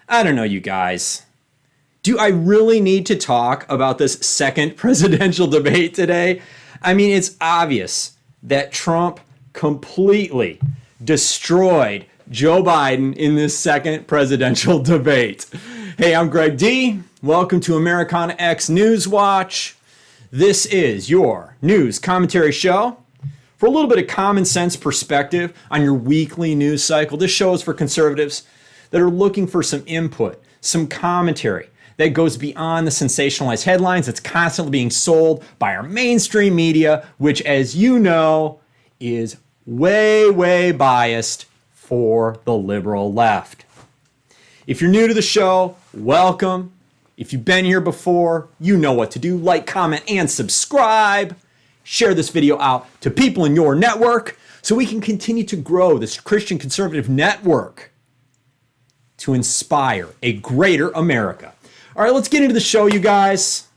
I don't know, you guys. Do I really need to talk about this second presidential debate today? I mean, it's obvious that Trump completely destroyed Joe Biden in this second presidential debate. Hey, I'm Greg D. Welcome to Americana X Newswatch. This is your news commentary show for a little bit of common sense perspective on your weekly news cycle. This show is for conservatives that are looking for some input, some commentary that goes beyond the sensationalized headlines that's constantly being sold by our mainstream media, which, as you know, is way biased for the liberal left. If you're new to the show, welcome. If you've been here before, you know what to do. Like, comment, and subscribe. Share this video out to people in your network so we can continue to grow this Christian conservative network to inspire a greater America. All right, let's get into the show, you guys.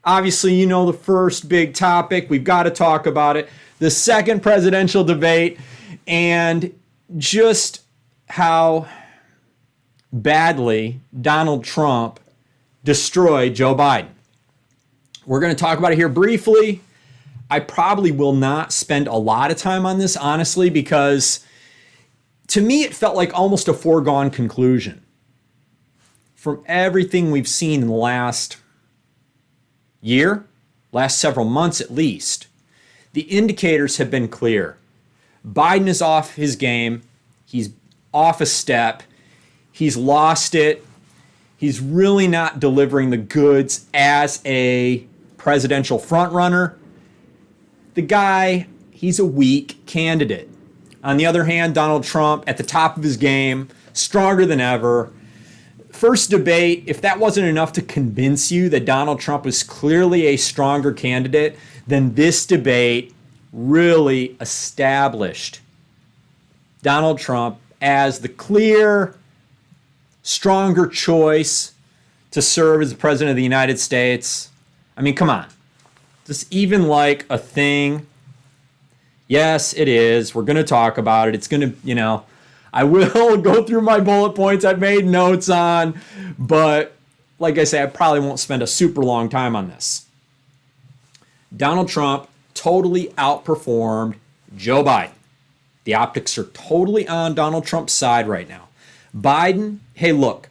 Obviously, you know the first big topic. We've got to talk about it. The second presidential debate and just how badly Donald Trump destroyed Joe Biden. We're going to talk about it here briefly. I probably will not spend a lot of time on this, honestly, because to me, it felt like almost a foregone conclusion from everything we've seen in the last year, last several months at least. The indicators have been clear. Biden is off his game. He's off a step. He's lost it. He's really not delivering the goods as a presidential frontrunner. The guy, he's a weak candidate. On the other hand, Donald Trump at the top of his game, stronger than ever. First debate, if that wasn't enough to convince you that Donald Trump was clearly a stronger candidate, then this debate really established Donald Trump as the clear, stronger choice to serve as the president of the United States. I mean, come on. Is this even like a thing? Yes, it is. We're going to talk about it. It's going to, I will go through my bullet points I've made notes on, but like I say, I probably won't spend a super long time on this. Donald Trump totally outperformed Joe Biden. The optics are totally on Donald Trump's side right now. Biden, hey, look,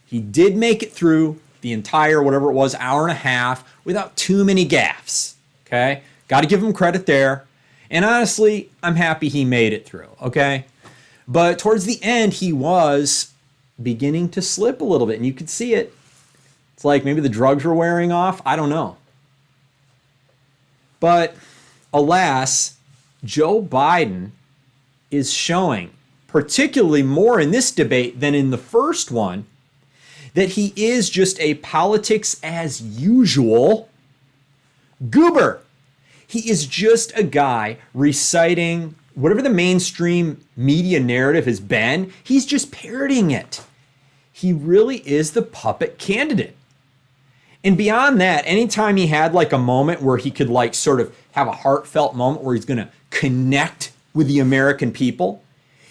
he did make it through the entire, whatever it was, hour and a half without too many gaffes, okay? Got to give him credit there. And honestly, I'm happy he made it through, okay? But towards the end, he was beginning to slip a little bit, and you could see it. It's like maybe the drugs were wearing off. I don't know. But alas, Joe Biden is showing, particularly more in this debate than in the first one, that he is just a politics as usual goober. He is just a guy reciting whatever the mainstream media narrative has been. He's just parodying it. He really is the puppet candidate. And beyond that, anytime he had like a moment where he could like sort of have a heartfelt moment where he's going to connect with the American people,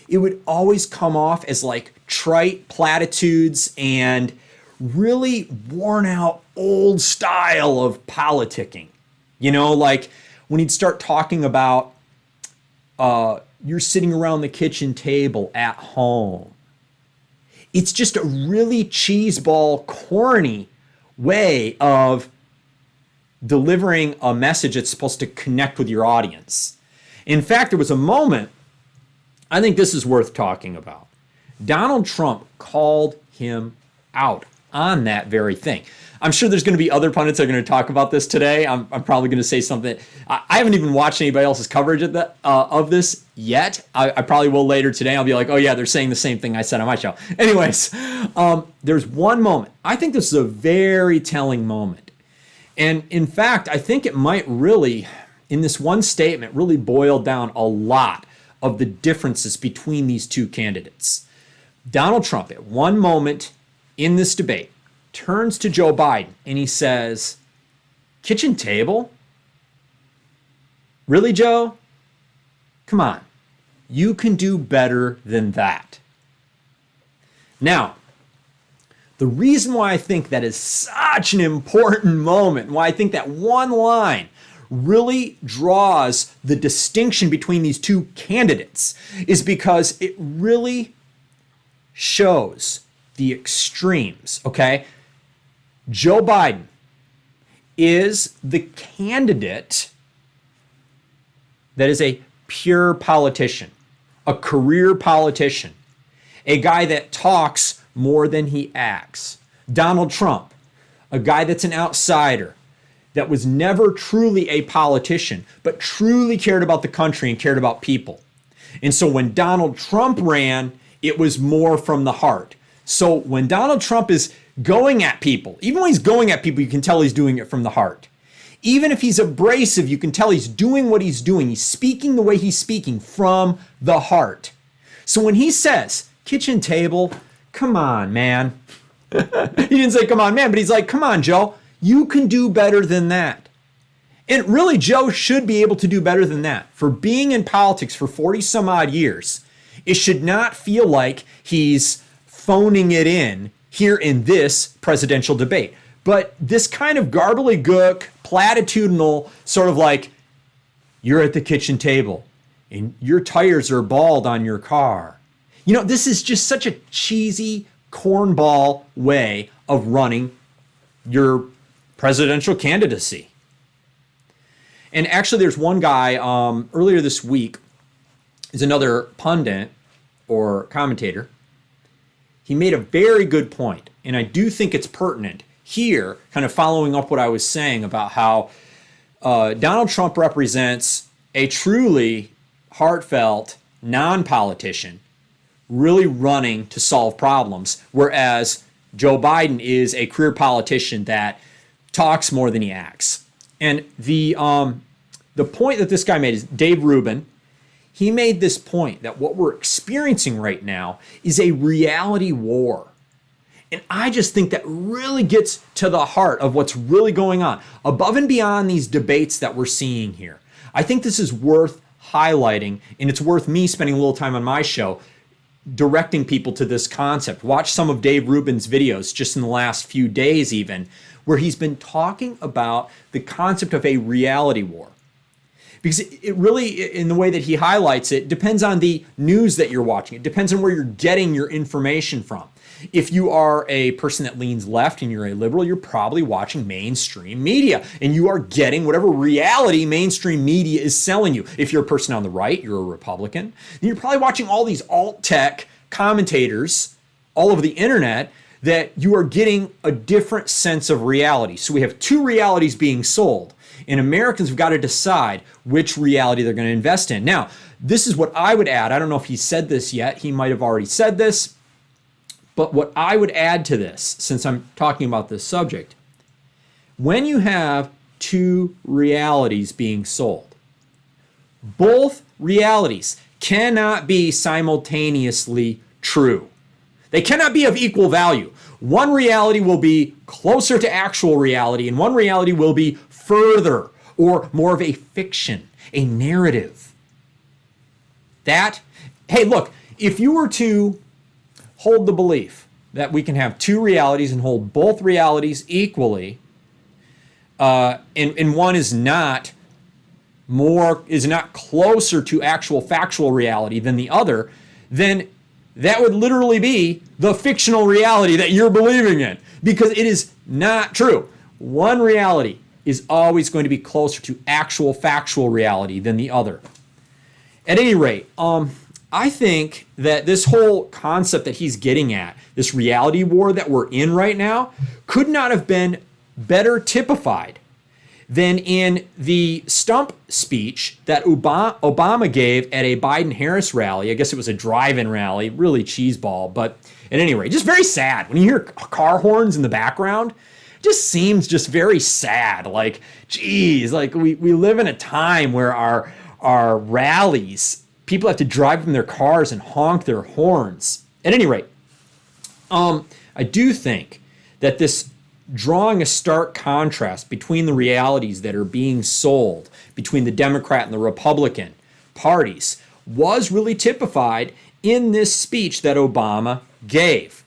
it would always come off as like trite platitudes and really worn out old style of politicking. Like when he'd start talking about you're sitting around the kitchen table at home. It's just a really cheeseball, corny way of delivering a message that's supposed to connect with your audience. In fact, there was a moment, I think this is worth talking about. Donald Trump called him out on that very thing. I'm sure there's going to be other pundits that are going to talk about this today. I'm probably going to say something. I haven't even watched anybody else's coverage of this yet. I probably will later today. I'll be like, oh yeah, they're saying the same thing I said on my show. Anyways, there's one moment. I think this is a very telling moment. And in fact, I think it might really, in this one statement, really boil down a lot of the differences between these two candidates. Donald Trump, at one moment in this debate, turns to Joe Biden and he says, kitchen table? Really, Joe? Come on. You can do better than that. Now, the reason why I think that is such an important moment, why I think that one line really draws the distinction between these two candidates, is because it really shows the extremes, okay? Joe Biden is the candidate that is a pure politician, a career politician, a guy that talks more than he acts. Donald Trump, a guy that's an outsider, that was never truly a politician, but truly cared about the country and cared about people. And so when Donald Trump ran, it was more from the heart. So when Donald Trump is going at people, even when he's going at people, you can tell he's doing it from the heart. Even if he's abrasive, you can tell he's doing what he's doing. He's speaking the way he's speaking from the heart. So when he says, kitchen table, come on, man. He didn't say, come on, man, but he's like, come on, Joe. You can do better than that. And really, Joe should be able to do better than that. For being in politics for 40 some odd years, it should not feel like he's phoning it in here in this presidential debate. But this kind of garbly-gook, platitudinal, sort of like, you're at the kitchen table and your tires are bald on your car. You know, this is just such a cheesy, cornball way of running your presidential candidacy. And actually, there's one guy earlier this week, is another pundit or commentator. He made a very good point, and I do think it's pertinent here, kind of following up what I was saying about how Donald Trump represents a truly heartfelt non-politician really running to solve problems, whereas Joe Biden is a career politician that talks more than he acts. And the point that this guy made is Dave Rubin. He made this point that what we're experiencing right now is a reality war. And I just think that really gets to the heart of what's really going on, above and beyond these debates that we're seeing here. I think this is worth highlighting, and it's worth me spending a little time on my show directing people to this concept. Watch some of Dave Rubin's videos just in the last few days even, where he's been talking about the concept of a reality war. Because it really, in the way that he highlights it, depends on the news that you're watching. It depends on where you're getting your information from. If you are a person that leans left and you're a liberal, you're probably watching mainstream media and you are getting whatever reality mainstream media is selling you. If you're a person on the right, you're a Republican, then you're probably watching all these alt-tech commentators all over the internet that you are getting a different sense of reality. So we have two realities being sold, and Americans have got to decide which reality they're going to invest in. Now, this is what I would add. I don't know if he said this yet. He might have already said this. But what I would add to this, since I'm talking about this subject, when you have two realities being sold, both realities cannot be simultaneously true. They cannot be of equal value. One reality will be closer to actual reality, and one reality will be further or more of a fiction, a narrative. Hey, look, if you were to hold the belief that we can have two realities and hold both realities equally, and one is not closer to actual factual reality than the other, then that would literally be the fictional reality that you're believing in, because it is not true. One reality is always going to be closer to actual factual reality than the other. At any rate, I think that this whole concept that he's getting at, this reality war that we're in right now, could not have been better typified than in the stump speech that Obama gave at a Biden-Harris rally. I guess it was a drive-in rally, really cheeseball, but at any rate, just very sad. When you hear car horns in the background, it just seems just very sad. Like, geez, like we live in a time where our rallies, people have to drive from their cars and honk their horns. At any rate, I do think that this drawing a stark contrast between the realities that are being sold between the Democrat and the Republican parties was really typified in this speech that Obama gave.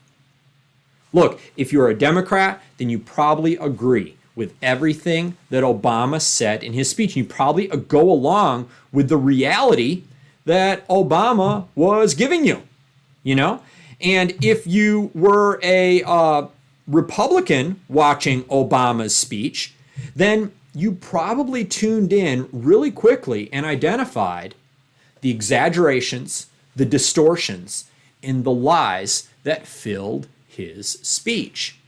Look, if you're a Democrat, then you probably agree with everything that Obama said in his speech. You probably go along with the reality that Obama was giving you, you know? And if you were a Republican watching Obama's speech, then you probably tuned in really quickly and identified the exaggerations, the distortions, and the lies that filled his speech.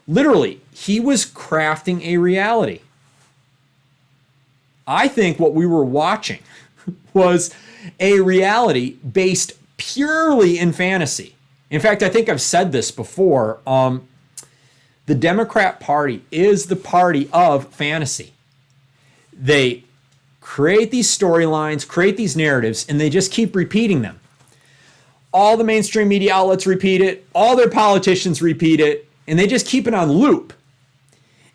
Literally, he was crafting a reality. I think what we were watching was a reality based purely in fantasy. In fact, I think I've said this before. The Democrat Party is the party of fantasy. They create these storylines, create these narratives, and they just keep repeating them. All the mainstream media outlets repeat it, all their politicians repeat it, and they just keep it on loop.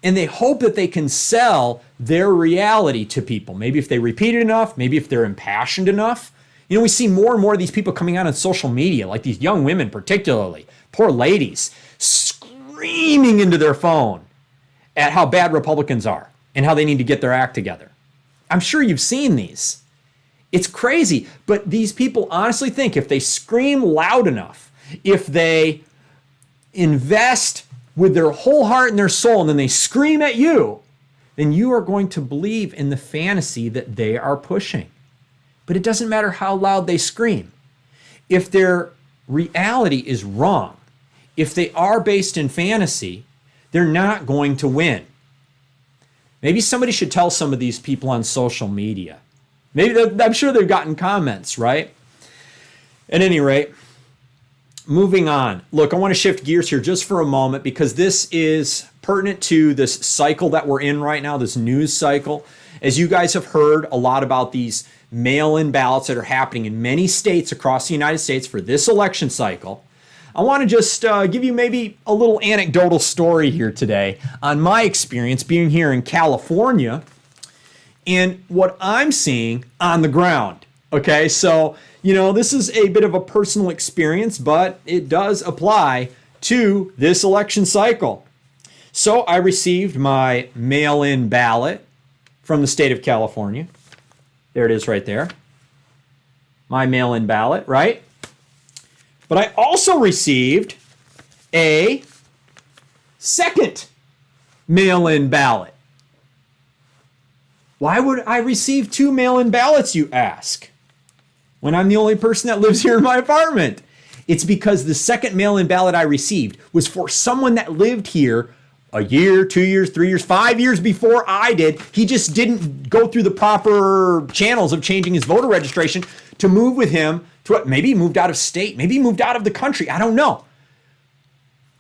And they hope that they can sell their reality to people. Maybe if they repeat it enough, maybe if they're impassioned enough. You know, we see more and more of these people coming out on social media, like these young women particularly, poor ladies, screaming into their phone at how bad Republicans are and how they need to get their act together. I'm sure you've seen these. It's crazy, but these people honestly think if they scream loud enough, if they invest with their whole heart and their soul, and then they scream at you, then you are going to believe in the fantasy that they are pushing. But it doesn't matter how loud they scream. If their reality is wrong, if they are based in fantasy, they're not going to win. Maybe somebody should tell some of these people on social media. Maybe I'm sure they've gotten comments, right? At any rate, moving on. Look, I want to shift gears here just for a moment because this is pertinent to this cycle that we're in right now, this news cycle. As you guys have heard a lot about these mail-in ballots that are happening in many states across the United States for this election cycle, I want to just give you maybe a little anecdotal story here today on my experience being here in California and what I'm seeing on the ground. Okay, so, you know, this is a bit of a personal experience, but it does apply to this election cycle. So I received my mail-in ballot from the state of California. There it is right there. My mail-in ballot, right? But I also received a second mail-in ballot. Why would I receive two mail-in ballots, you ask, when I'm the only person that lives here in my apartment? It's because the second mail-in ballot I received was for someone that lived here a year, 2 years, 3 years, 5 years before I did. He just didn't go through the proper channels of changing his voter registration to move with him to what? Maybe he moved out of state, maybe he moved out of the country, I don't know.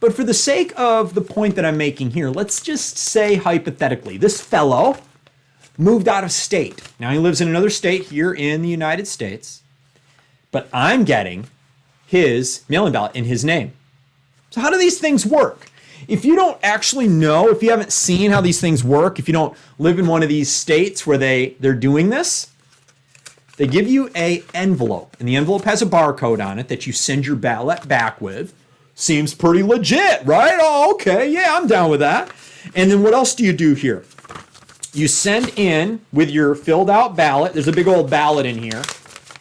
But for the sake of the point that I'm making here, let's just say hypothetically, this fellow moved out of state. Now he lives in another state here in the United States, but I'm getting his mail-in ballot in his name. So how do these things work? If you don't actually know, if you haven't seen how these things work, if you don't live in one of these states where they're doing this, they give you an envelope, and the envelope has a barcode on it that you send your ballot back with. Seems pretty legit, right? Oh, okay, yeah, I'm down with that. And then what else do you do here? You send in with your filled out ballot. There's a big old ballot in here.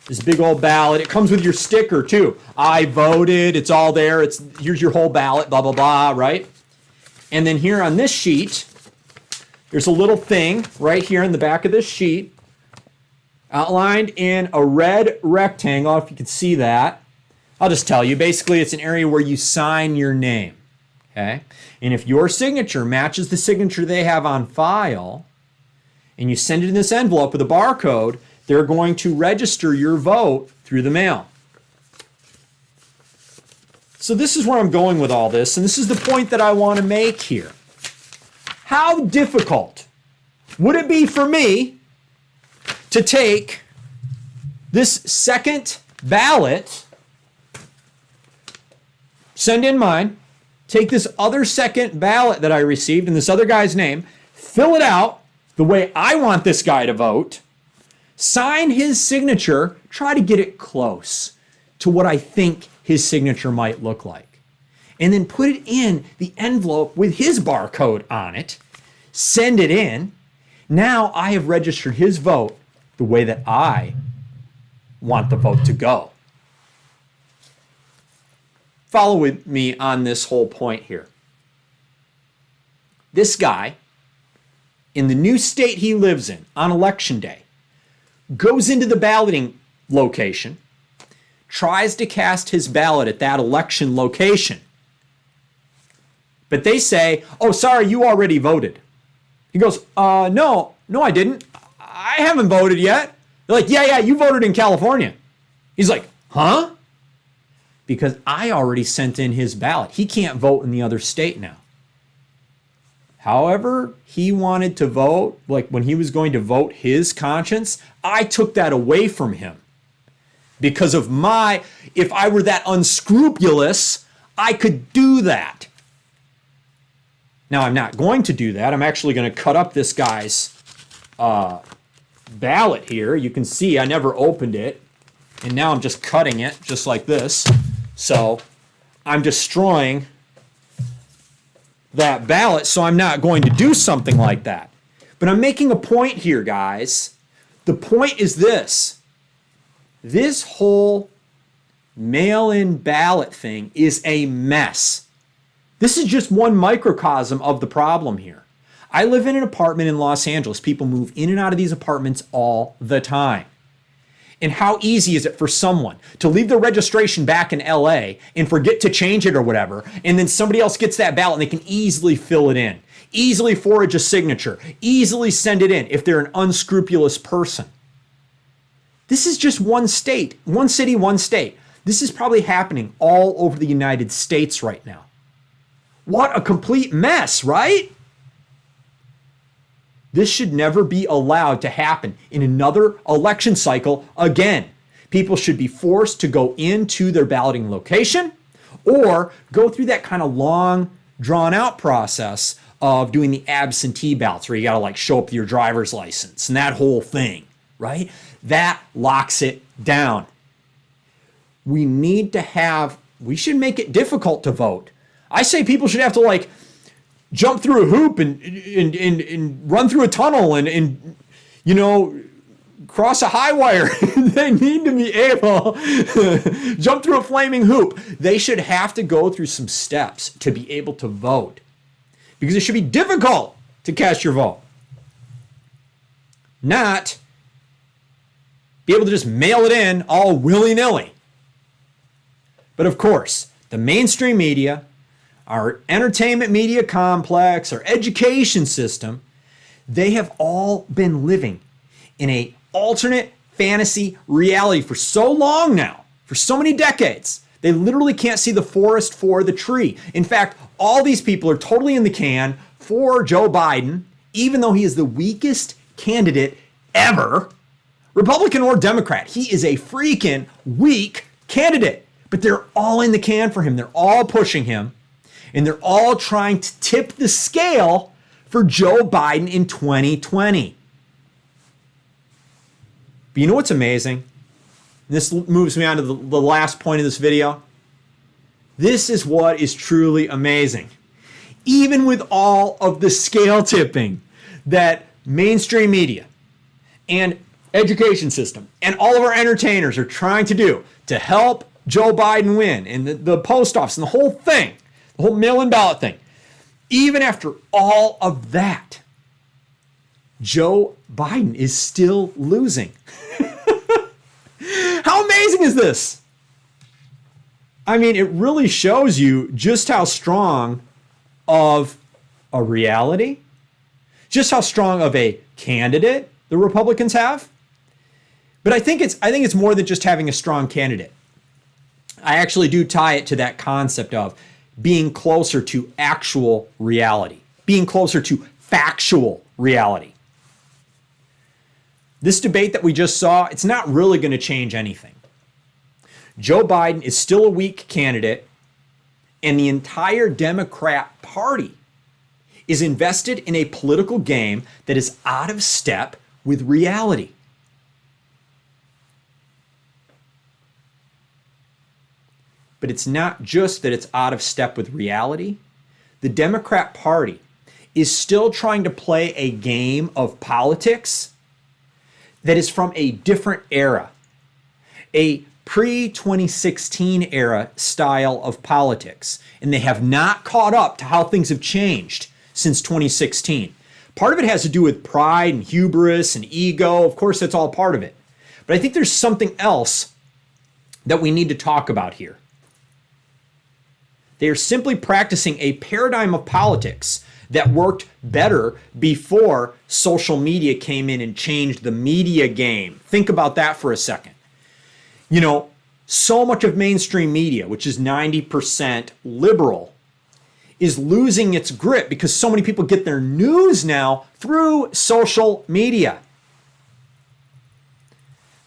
This big old ballot. It comes with your sticker too. I voted. It's all there. Here's your whole ballot, blah, blah, blah, right? And then here on this sheet, there's a little thing right here in the back of this sheet outlined in a red rectangle. I don't know if you can see that. I'll just tell you. Basically, it's an area where you sign your name. Okay? And if your signature matches the signature they have on file, and you send it in this envelope with a barcode, they're going to register your vote through the mail. So this is where I'm going with all this, and this is the point that I want to make here. How difficult would it be for me to take this second ballot, send in mine, take this other second ballot that I received in this other guy's name, fill it out the way I want this guy to vote, sign his signature, try to get it close to what I think his signature might look like. and then put it in the envelope with his barcode on it, send it in. Now I have registered his vote the way that I want the vote to go. Follow with me on this whole point here. This guy, in the new state he lives in on election day, goes into the balloting location, tries to cast his ballot at that election location. But they say, oh, sorry, you already voted. He goes, no, I didn't. I haven't voted yet. They're like, yeah, you voted in California. He's like, huh? Because I already sent in his ballot. He can't vote in the other state now. However, he wanted to vote, like when he was going to vote his conscience, I took that away from him. Because of if I were that unscrupulous, I could do that. Now, I'm not going to do that. I'm actually going to cut up this guy's ballot here. You can see I never opened it. And now I'm just cutting it just like this. So I'm destroying that ballot, so I'm not going to do something like that. But I'm making a point here, guys. The point is this. This whole mail-in ballot thing is a mess. This is just one microcosm of the problem here. I live in an apartment in Los Angeles. People move in and out of these apartments all the time. And how easy is it for someone to leave their registration back in LA and forget to change it or whatever, and then somebody else gets that ballot and they can easily fill it in, easily forge a signature, easily send it in if they're an unscrupulous person. This is just one state, one city, one state. This is probably happening all over the United States right now. What a complete mess, right? This should never be allowed to happen in another election cycle again. People should be forced to go into their balloting location or go through that kind of long, drawn-out process of doing the absentee ballots where you got to like show up with your driver's license and that whole thing, right? That locks it down. We should make it difficult to vote. I say people should have to like jump through a hoop and run through a tunnel and you know, cross a high wire. They need to be able to jump through a flaming hoop. They should have to go through some steps to be able to vote because it should be difficult to cast your vote. Not be able to just mail it in all willy-nilly. But of course, the mainstream media, our entertainment media complex, our education system, they have all been living in an alternate fantasy reality for so long now, for so many decades. They literally can't see the forest for the tree. In fact, all these people are totally in the can for Joe Biden, even though he is the weakest candidate ever, Republican or Democrat. He is a freaking weak candidate, but they're all in the can for him. They're all pushing him. And they're all trying to tip the scale for Joe Biden in 2020. But you know what's amazing? This moves me on to the last point of this video. This is what is truly amazing. Even with all of the scale tipping that mainstream media and education system and all of our entertainers are trying to do to help Joe Biden win, and the post office and the whole thing, the whole mail-in ballot thing. Even after all of that, Joe Biden is still losing. How amazing is this? I mean, it really shows you just how strong of a reality, just how strong of a candidate the Republicans have. But I think it's more than just having a strong candidate. I actually do tie it to that concept of being closer to actual reality, being closer to factual reality. This debate that we just saw, it's not really going to change anything. Joe Biden is still a weak candidate, and the entire Democrat Party is invested in a political game that is out of step with reality. but it's not just that it's out of step with reality. The Democrat Party is still trying to play a game of politics that is from a different era, a pre-2016 era style of politics. And they have not caught up to how things have changed since 2016. Part of it has to do with pride and hubris and ego. Of course, that's all part of it. But I think there's something else that we need to talk about here. They are simply practicing a paradigm of politics that worked better before social media came in and changed the media game. Think about that for a second. You know, so much of mainstream media, which is 90% liberal, is losing its grip because so many people get their news now through social media.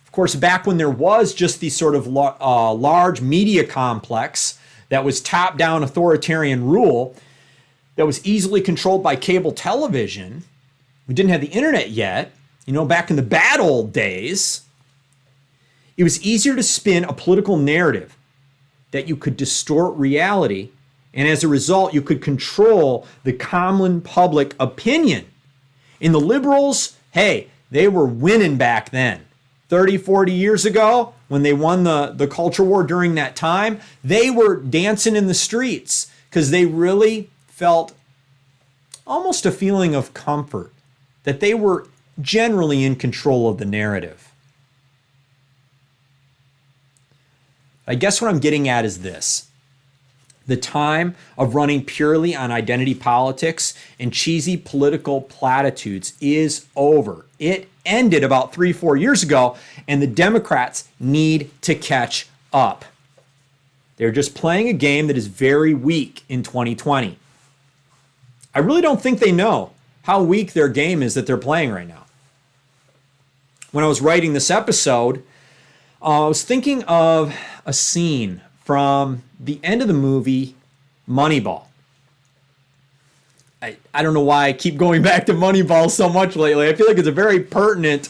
Of course, back when there was just the sort of large media complex that was top-down authoritarian rule, that was easily controlled by cable television. We didn't have the internet yet. You know, back in the bad old days, it was easier to spin a political narrative that you could distort reality, and as a result, you could control the common public opinion. And the liberals, hey, they were winning back then. 30, 40 years ago, when they won the culture war during that time, they were dancing in the streets because they really felt almost a feeling of comfort that they were generally in control of the narrative. I guess what I'm getting at is this. The time of running purely on identity politics and cheesy political platitudes is over. It ended about 3-4 years ago, and the Democrats need to catch up. They're just playing a game that is very weak in 2020. I really don't think they know how weak their game is that they're playing right now. When I was writing this episode, I was thinking of a scene from the end of the movie Moneyball. I don't know why I keep going back to Moneyball so much lately. I feel like it's a very pertinent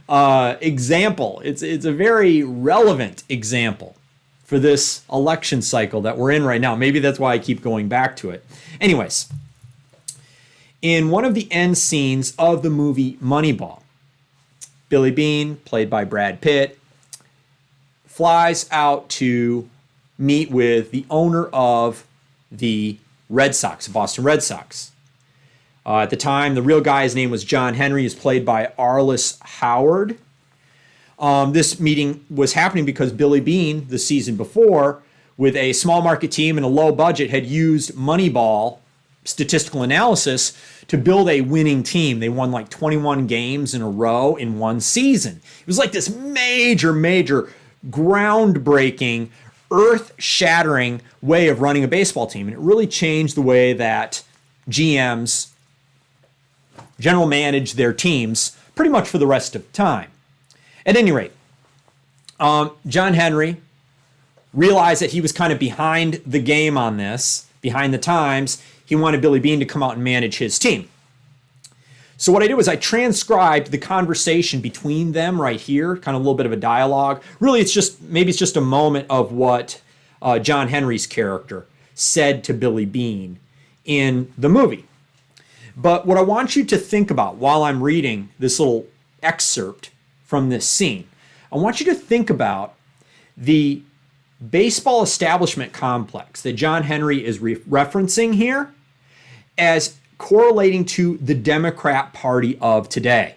example. It's a very relevant example for this election cycle that we're in right now. Maybe that's why I keep going back to it. Anyways, in one of the end scenes of the movie Moneyball, Billy Beane, played by Brad Pitt, flies out to meet with the owner of the Red Sox, the Boston Red Sox. At the time, the real guy's name was John Henry. He's played by Arliss Howard. This meeting was happening because Billy Beane, the season before, with a small market team and a low budget, had used Moneyball statistical analysis to build a winning team. They won like 21 games in a row in one season. It was like this major, groundbreaking, earth-shattering way of running a baseball team. And it really changed the way that GMs general manage their teams pretty much for the rest of time. At any rate, John Henry realized that he was kind of behind the game on this, behind the times. He wanted Billy Beane to come out and manage his team. So what I did was I transcribed the conversation between them right here, kind of a little bit of a dialogue. Really, it's just a moment of what John Henry's character said to Billy Beane in the movie. But what I want you to think about while I'm reading this little excerpt from this scene, I want you to think about the baseball establishment complex that John Henry is referencing here as correlating to the Democrat Party of today.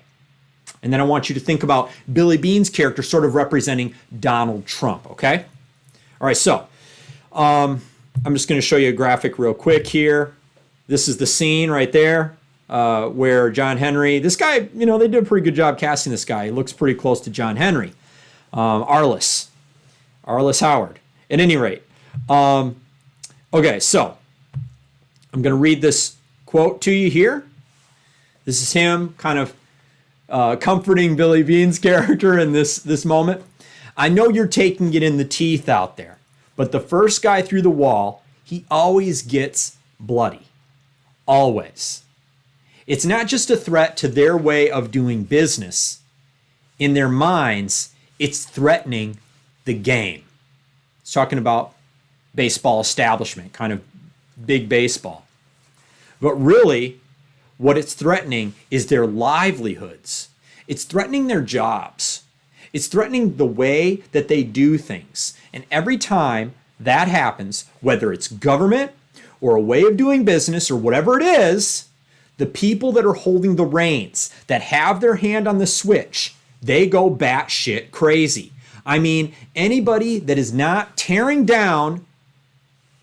And then I want you to think about Billy Beane's character sort of representing Donald Trump, okay? All right, so I'm just going to show you a graphic real quick here. This is the scene right there where John Henry, this guy, you know, they did a pretty good job casting this guy. He looks pretty close to John Henry. Arliss Howard. At any rate, okay, so I'm going to read this quote to you here. This is him kind of comforting Billy Beane's character in this moment. I know you're taking it in the teeth out there, but the first guy through the wall, he always gets bloody. Always. It's not just a threat to their way of doing business. In their minds, it's threatening the game. It's talking about baseball establishment, kind of big baseball. But really, what it's threatening is their livelihoods. It's threatening their jobs. It's threatening the way that they do things. And every time that happens, whether it's government or a way of doing business or whatever it is, the people that are holding the reins, that have their hand on the switch, they go batshit crazy. I mean, anybody that is not tearing down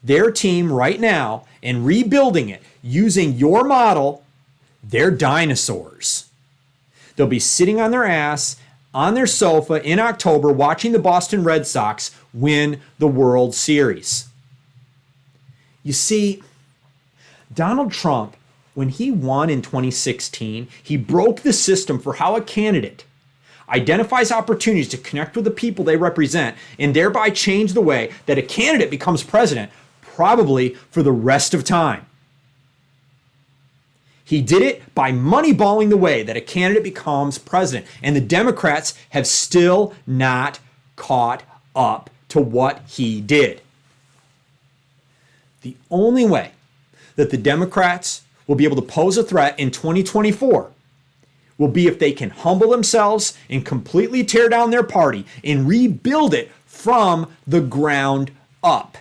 their team right now and rebuilding it using your model, they're dinosaurs. They'll be sitting on their ass on their sofa in October watching the Boston Red Sox win the World Series. You see, Donald Trump, when he won in 2016, he broke the system for how a candidate identifies opportunities to connect with the people they represent and thereby change the way that a candidate becomes president, probably for the rest of time. He did it by moneyballing the way that a candidate becomes president. And the Democrats have still not caught up to what he did. The only way that the Democrats will be able to pose a threat in 2024 will be if they can humble themselves and completely tear down their party and rebuild it from the ground up.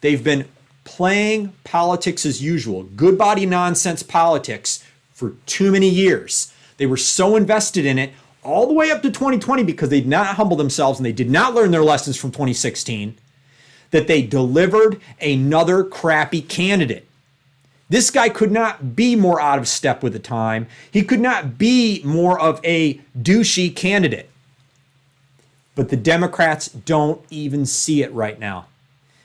They've been playing politics as usual, good body nonsense politics, for too many years. They were so invested in it all the way up to 2020 because they did not humble themselves and they did not learn their lessons from 2016 that they delivered another crappy candidate. This guy could not be more out of step with the time. He could not be more of a douchey candidate. But the Democrats don't even see it right now.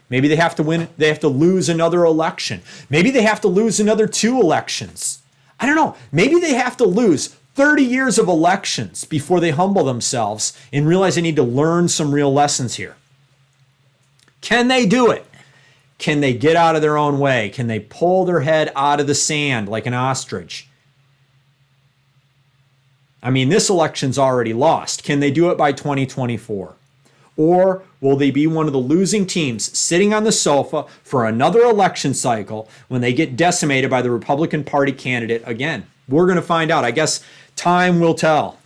Maybe they have to win, they have to lose another election. Maybe they have to lose another 2 elections. I don't know. Maybe they have to lose 30 years of elections before they humble themselves and realize they need to learn some real lessons here. Can they do it? Can they get out of their own way? Can they pull their head out of the sand like an ostrich? I mean, this election's already lost. Can they do it by 2024? Or will they be one of the losing teams sitting on the sofa for another election cycle when they get decimated by the Republican Party candidate again? We're going to find out. I guess time will tell.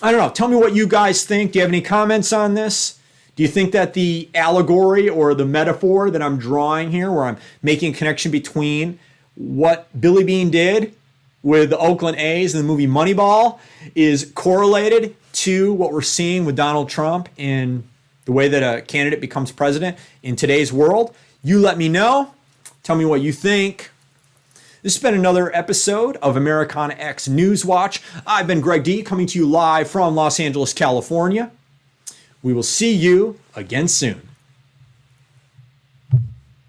I don't know. Tell me what you guys think. Do you have any comments on this? Do you think that the allegory or the metaphor that I'm drawing here, where I'm making a connection between what Billy Beane did with the Oakland A's and the movie Moneyball, is correlated to what we're seeing with Donald Trump in the way that a candidate becomes president in today's world? You let me know. Tell me what you think. This has been another episode of Americana X Newswatch. I've been Greg D, coming to you live from Los Angeles, California. We will see you again soon.